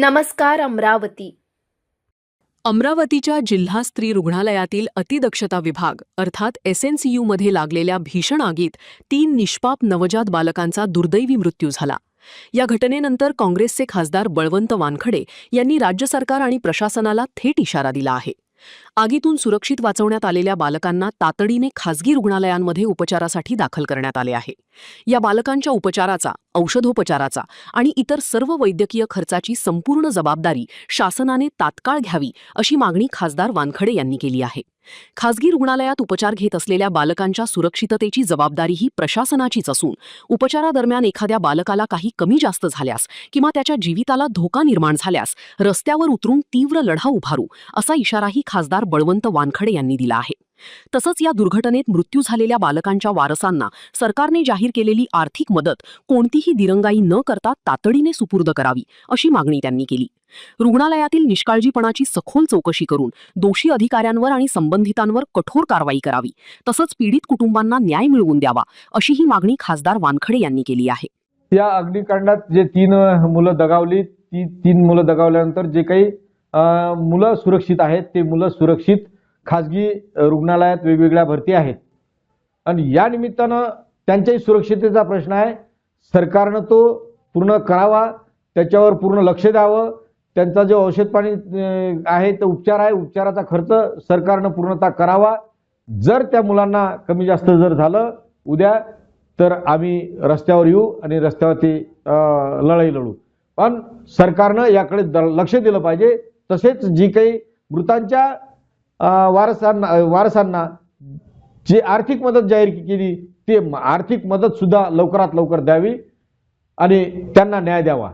नमस्कार अमरावती. अमरावतीच्या जिल्हा स्त्री रुग्णालयातील अतिदक्षता विभाग अर्थात SNCU मध्ये लागलेल्या भीषण आगीत 3 निष्पाप नवजात बालकांचा दुर्दैवी मृत्यू झाला. या घटनेनंतर काँग्रेसचे खासदार बळवंत वानखडे यांनी राज्य सरकार आणि प्रशासनाला थेट इशारा दिला आहे. आगीतून सुरक्षित वाचवण्यात आलेल्या बालकांना तातडीने खासगी रुग्णालयांमध्ये उपचारासाठी दाखल करण्यात आले आहे. या बालकांच्या उपचाराचा, औषधोपचाराचा आणि इतर सर्व वैद्यकीय खर्चाची संपूर्ण जबाबदारी शासनाने तात्काळ घ्यावी अशी मागणी खासदार वानखडे यांनी केली आहे. खासगी रुग्णालयात उपचार घेत असलेल्या बालकांच्या सुरक्षिततेची जबाबदारी ही प्रशासनाचीच असून उपचारादरम्यान एखाद्या बालकाला काही कमी जास्त झाल्यास किंवा त्याच्या जीविताला धोका निर्माण झाल्यास रस्त्यावर उतरून तीव्र लढा उभारू असा इशाराही खासदार बळवंत वानखडे यांनी दिला आहे. तसंच या दुर्घटनेत मृत्यू झालेल्या बालकांच्या वारसांना सरकारने जाहीर केलेली आर्थिक मदत कोणतीही दिरंगाई न करता तातडीने सुपूर्द करावी अशी मागणी त्यांनी केली. रुग्णालयातील निष्काळजीपणाची सखोल चौकशी करून दोषी अधिकाऱ्यांवर आणि संबंधितांवर कठोर कारवाई करावी, तसंच पीडित कुटुंबांना न्याय मिळवून द्यावा अशीही मागणी खासदार वानखडे यांनी केली आहे. या अग्निकांडात जे 3 मुलं दगावली, ती 3 मुलं दगावल्यानंतर जे काही मुलं सुरक्षित आहेत ते मुलं सुरक्षित खासगी रुग्णालयात वेगवेगळ्या भरती आहेत आणि या निमित्तानं त्यांच्याही सुरक्षिततेचा प्रश्न आहे. सरकारनं तो पूर्ण करावा, त्याच्यावर पूर्ण लक्ष द्यावं. त्यांचा जो औषध पाणी आहे तो उपचार आहे, उपचाराचा खर्च सरकारनं पूर्णतः करावा. जर त्या मुलांना कमी जास्त जर झालं उद्या तर आम्ही रस्त्यावर येऊ आणि रस्त्यावरती लढाई लढू. पण सरकारनं याकडे लक्ष दिलं पाहिजे. तसेच जी काही मृतांच्या वारसांना जी आर्थिक मदत जाहीर केली ते आर्थिक मदत सुद्धा लवकरात लवकर द्यावी आणि त्यांना न्याय द्यावा.